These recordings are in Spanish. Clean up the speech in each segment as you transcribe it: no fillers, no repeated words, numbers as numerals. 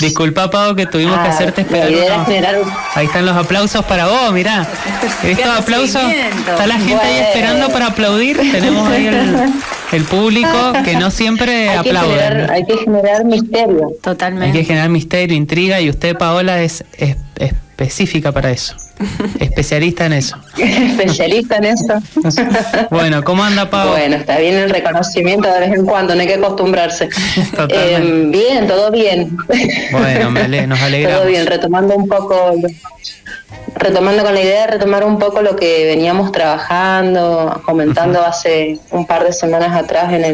Disculpa, Pau, que tuvimos que hacerte esperar. Ahí están los aplausos para vos, mirá. Estos aplausos, está la gente ahí esperando para aplaudir. Tenemos ahí el público que no siempre aplaude. Hay que generar misterio. Totalmente. Hay que generar misterio, intriga, y usted, Paola, es específica para eso. Especialista en eso. Especialista en eso. Bueno, ¿cómo anda, Pau? Bueno, está bien el reconocimiento de vez en cuando, no hay que acostumbrarse. Bien, todo bien. Bueno, nos alegramos. Todo bien, retomando con la idea de retomar un poco lo que veníamos trabajando, comentando hace un par de semanas atrás en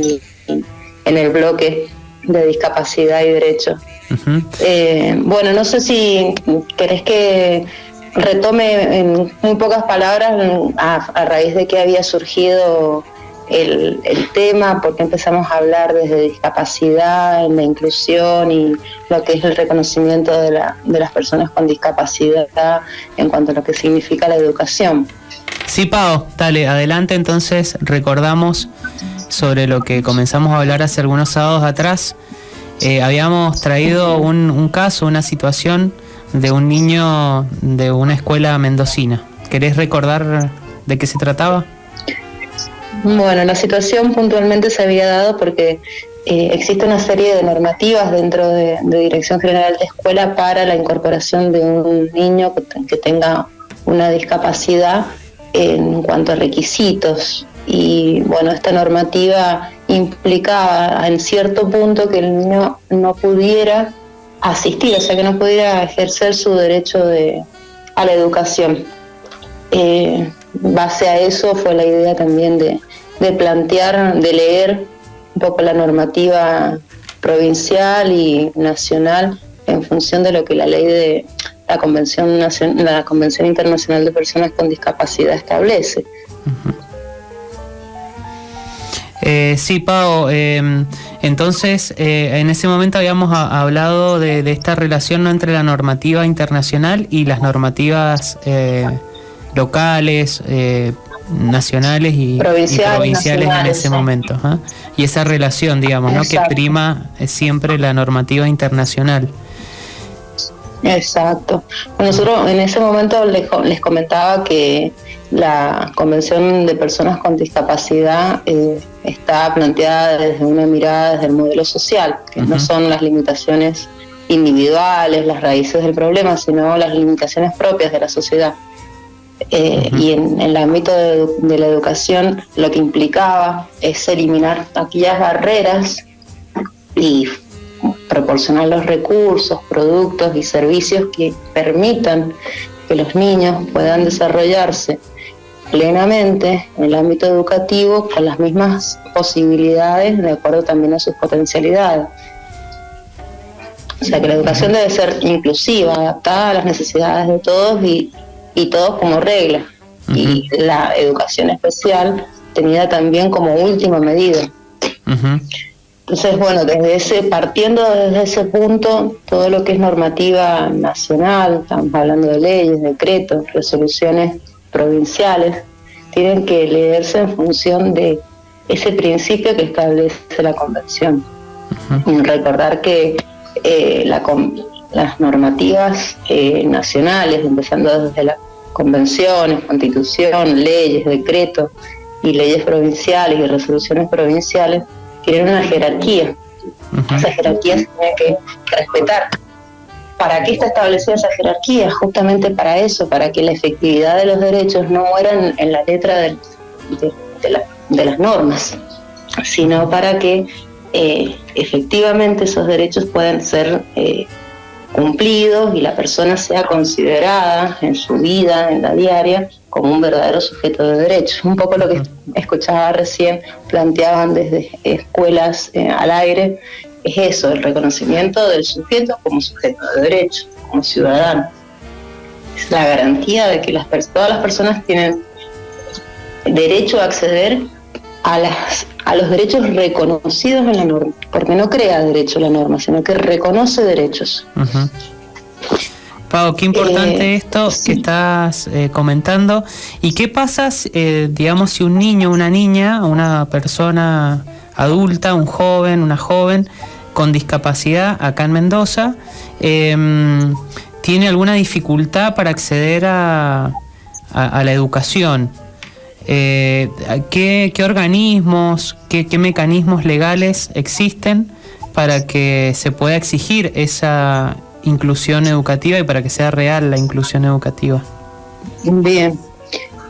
el bloque de discapacidad y derecho. Bueno, no sé si querés que retome en muy pocas palabras a raíz de que había surgido el tema, porque empezamos a hablar desde discapacidad, en la inclusión y lo que es el reconocimiento de las personas con discapacidad en cuanto a lo que significa la educación. Sí, Pau, dale, adelante. Entonces recordamos sobre lo que comenzamos a hablar hace algunos sábados atrás. Habíamos traído un caso, una situación de un niño de una escuela mendocina. ¿Querés recordar de qué se trataba? Bueno, la situación puntualmente se había dado porque existe una serie de normativas dentro de Dirección General de Escuela para la incorporación de un niño que tenga una discapacidad en cuanto a requisitos. Y bueno, esta normativa implicaba en cierto punto que el niño no pudiera asistir, o sea, que no pudiera ejercer su derecho a la educación. Base a eso fue la idea también de plantear, de leer un poco la normativa provincial y nacional en función de lo que la ley de la Convención Internacional de Personas con Discapacidad establece. Sí, Pau, entonces en ese momento habíamos hablado de esta relación, ¿no?, entre la normativa internacional y las normativas locales, nacionales y provinciales en ese momento, ¿eh? Y esa relación, digamos, ¿no?, que prima siempre la normativa internacional. Exacto. Nosotros en ese momento les comentaba que la Convención de Personas con Discapacidad está planteada desde una mirada desde el modelo social, que no son las limitaciones individuales, las raíces del problema, sino las limitaciones propias de la sociedad. Y en el ámbito de la educación lo que implicaba es eliminar aquellas barreras y proporcionar los recursos, productos y servicios que permitan que los niños puedan desarrollarse plenamente en el ámbito educativo con las mismas posibilidades de acuerdo también a sus potencialidades. O sea que la educación debe ser inclusiva, adaptada a las necesidades de todos y todos como regla. Y la educación especial tenida también como última medida. Entonces, bueno, partiendo desde ese punto, todo lo que es normativa nacional, estamos hablando de leyes, decretos, resoluciones provinciales, tienen que leerse en función de ese principio que establece la Convención. Recordar que las normativas nacionales, empezando desde las convenciones, constitución, leyes, decretos y leyes provinciales y resoluciones provinciales, tienen una jerarquía. Esa jerarquía se tiene que respetar. ¿Para qué está establecida esa jerarquía? Justamente para eso, para que la efectividad de los derechos no muera en la letra de las normas, sino para que efectivamente esos derechos puedan ser cumplidos y la persona sea considerada en su vida, en la diaria, como un verdadero sujeto de derechos. Un poco lo que escuchaba recién, planteaban desde escuelas al aire, es eso, el reconocimiento del sujeto como sujeto de derechos, como ciudadano. Es la garantía de que todas las personas tienen derecho a acceder a los derechos reconocidos en la norma, porque no crea derecho la norma, sino que reconoce derechos. Pau, qué importante esto que estás comentando. ¿Y qué pasa, digamos, si un niño, una niña, una persona adulta, un joven, una joven, con discapacidad acá en Mendoza tiene alguna dificultad para acceder a la educación. ¿Qué organismos, qué mecanismos legales existen para que se pueda exigir esa inclusión educativa y para que sea real la inclusión educativa? Bien.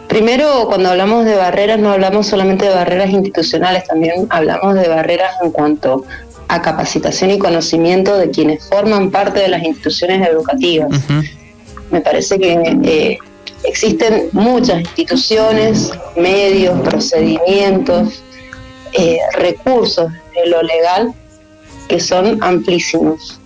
Primero, cuando hablamos de barreras, no hablamos solamente de barreras institucionales, también hablamos de barreras en cuanto a capacitación y conocimiento de quienes forman parte de las instituciones educativas. Uh-huh. Me parece que existen muchas instituciones, medios, procedimientos, recursos de lo legal que son amplísimos.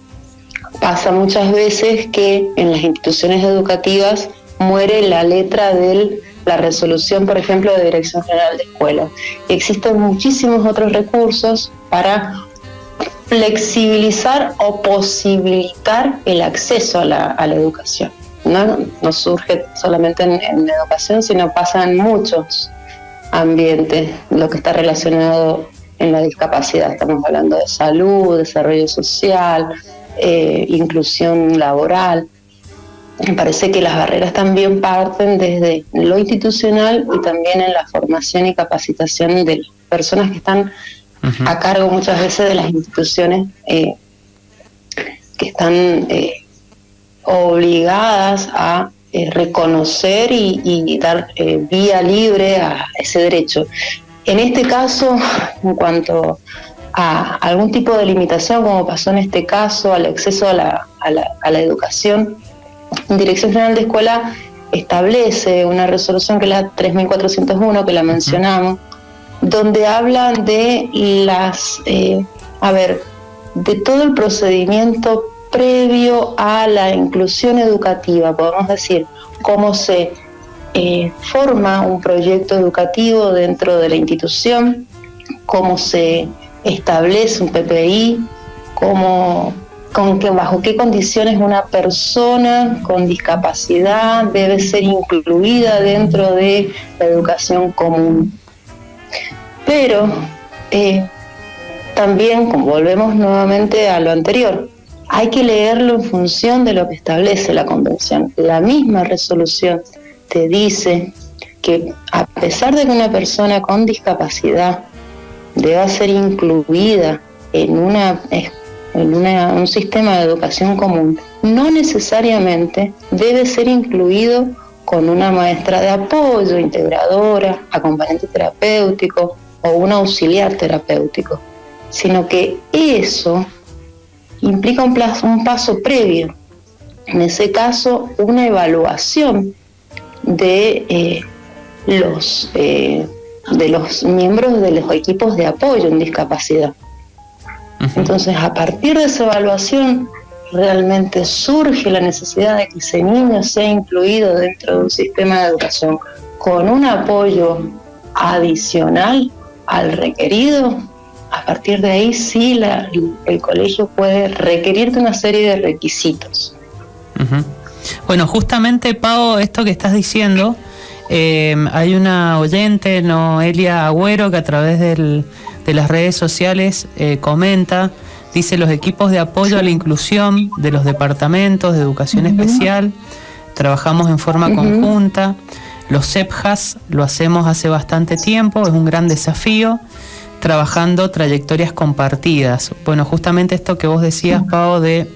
Pasa muchas veces que en las instituciones educativas muere la letra de la resolución, por ejemplo, de Dirección General de Escuelas. Existen muchísimos otros recursos para flexibilizar o posibilitar el acceso a la educación. No surge solamente en educación, sino pasa en muchos ambientes, lo que está relacionado en la discapacidad. Estamos hablando de salud, desarrollo social, inclusión laboral. Me parece que las barreras también parten desde lo institucional y también en la formación y capacitación de las personas que están uh-huh. a cargo muchas veces de las instituciones que están obligadas a reconocer y dar vía libre a ese derecho. En este caso, en cuanto a algún tipo de limitación, como pasó en este caso, al acceso a la educación, Dirección General de Escuela establece una resolución que es la 3401, que la mencionamos, donde habla de de todo el procedimiento previo a la inclusión educativa, podemos decir, cómo se forma un proyecto educativo dentro de la institución, cómo se establece un PPI, bajo qué condiciones una persona con discapacidad debe ser incluida dentro de la educación común. Pero también, como volvemos nuevamente a lo anterior, hay que leerlo en función de lo que establece la Convención. La misma resolución te dice que a pesar de que una persona con discapacidad deba ser incluida en un sistema de educación común, no necesariamente debe ser incluido con una maestra de apoyo, integradora, acompañante terapéutico o un auxiliar terapéutico, sino que eso implica un paso previo. En ese caso, una evaluación de los miembros de los equipos de apoyo en discapacidad. Uh-huh. Entonces, a partir de esa evaluación, realmente surge la necesidad de que ese niño sea incluido dentro de un sistema de educación con un apoyo adicional al requerido. A partir de ahí sí el colegio puede requerirte una serie de requisitos. Uh-huh. Bueno, justamente, Pau, esto que estás diciendo, hay una oyente, Noelia Agüero, que a través de las redes sociales comenta, dice: los equipos de apoyo a la inclusión de los departamentos de educación uh-huh. especial, trabajamos en forma uh-huh. conjunta. Los CEPJAS lo hacemos hace bastante tiempo, es un gran desafío, trabajando trayectorias compartidas. Bueno, justamente esto que vos decías, Pau, de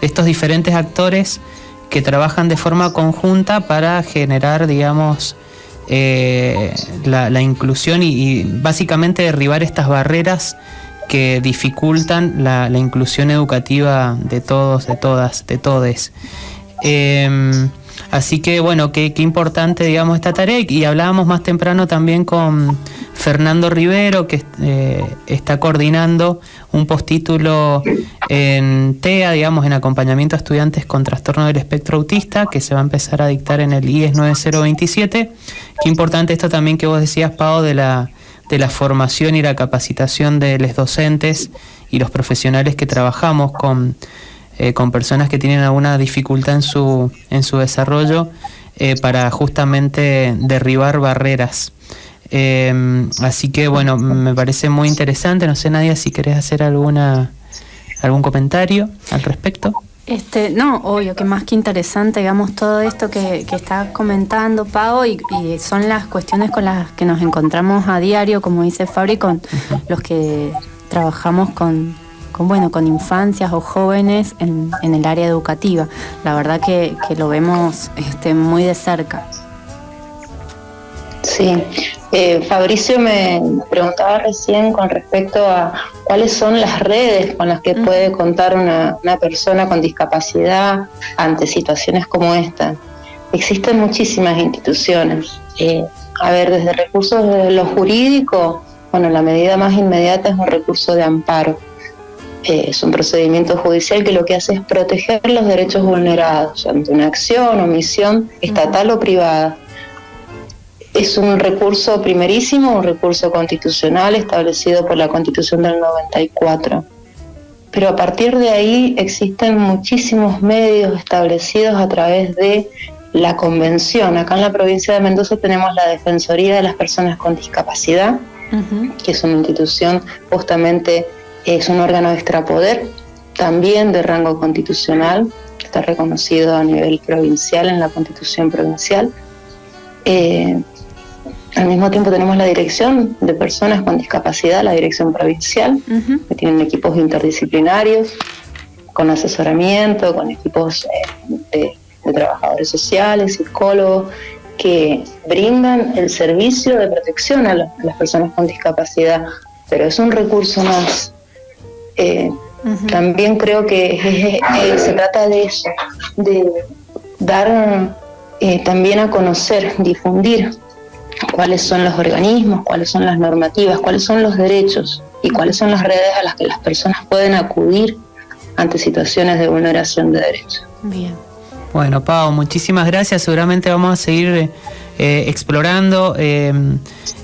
estos diferentes actores que trabajan de forma conjunta para generar, digamos, la inclusión y básicamente derribar estas barreras que dificultan la inclusión educativa de todos, de todas, de todes. Así que bueno, qué importante, digamos, esta tarea. Y hablábamos más temprano también con Fernando Rivero, que está coordinando un postítulo en TEA, digamos, en acompañamiento a estudiantes con trastorno del espectro autista, que se va a empezar a dictar en el IES 9027. Qué importante esto también que vos decías, Pau, de la formación y la capacitación de los docentes y los profesionales que trabajamos con personas que tienen alguna dificultad en su desarrollo, para justamente derribar barreras. Así que bueno, me parece muy interesante. No sé, Nadia, si querés hacer algún comentario al respecto. No, obvio, que más que interesante, digamos, todo esto que está comentando Pau, y son las cuestiones con las que nos encontramos a diario, como dice Fabri, con los que trabajamos con infancias o jóvenes en el área educativa. La verdad que lo vemos muy de cerca. Sí, Fabricio me preguntaba recién con respecto a cuáles son las redes con las que puede contar una persona con discapacidad ante situaciones como esta. Existen muchísimas instituciones. Desde recursos de lo jurídico, la medida más inmediata es un recurso de amparo. Es un procedimiento judicial que lo que hace es proteger los derechos vulnerados ante una acción o omisión estatal o privada. Es un recurso primerísimo, un recurso constitucional establecido por la Constitución del 94. Pero a partir de ahí existen muchísimos medios establecidos a través de la Convención. Acá en la provincia de Mendoza tenemos la Defensoría de las Personas con Discapacidad, que es una institución, justamente es un órgano de extrapoder, también de rango constitucional, está reconocido a nivel provincial en la Constitución provincial. Al mismo tiempo tenemos la Dirección de Personas con Discapacidad, la Dirección Provincial, que tienen equipos interdisciplinarios, con asesoramiento, con equipos de trabajadores sociales, psicólogos, que brindan el servicio de protección a las personas con discapacidad, pero es un recurso más. También creo que se trata de eso, de dar también a conocer, difundir cuáles son los organismos, cuáles son las normativas, cuáles son los derechos y cuáles son las redes a las que las personas pueden acudir ante situaciones de vulneración de derechos. Bien. Bueno, Pau, muchísimas gracias. Seguramente vamos a seguir explorando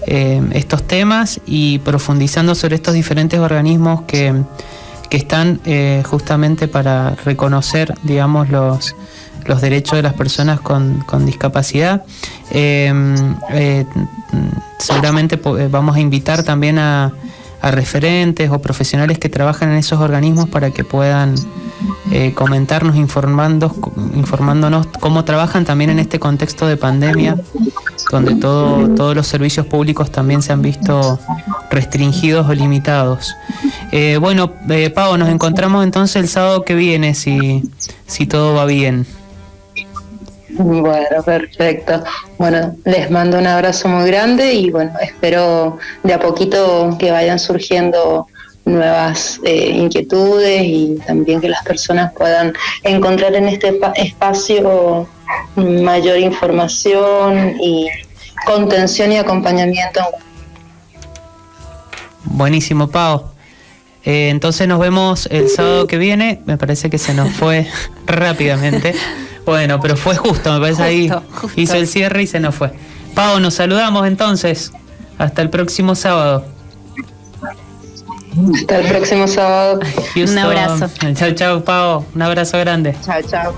estos temas y profundizando sobre estos diferentes organismos que están justamente para reconocer, digamos, los derechos de las personas con discapacidad. Seguramente vamos a invitar también a referentes o profesionales que trabajan en esos organismos para que puedan comentarnos, informándonos cómo trabajan también en este contexto de pandemia, donde todos los servicios públicos también se han visto restringidos o limitados. Pau, nos encontramos entonces el sábado que viene, si todo va bien. Bueno, perfecto. Bueno, les mando un abrazo muy grande y espero de a poquito que vayan surgiendo nuevas inquietudes y también que las personas puedan encontrar en este espacio mayor información y contención y acompañamiento. Buenísimo, Pau. Entonces nos vemos el sábado que viene. Me parece que se nos fue rápidamente. Bueno, pero fue justo, me parece justo. Hizo el cierre y se nos fue. Pau, nos saludamos entonces. Hasta el próximo sábado. Hasta el próximo sábado. Un abrazo. Chau, Pau. Un abrazo grande. Chao.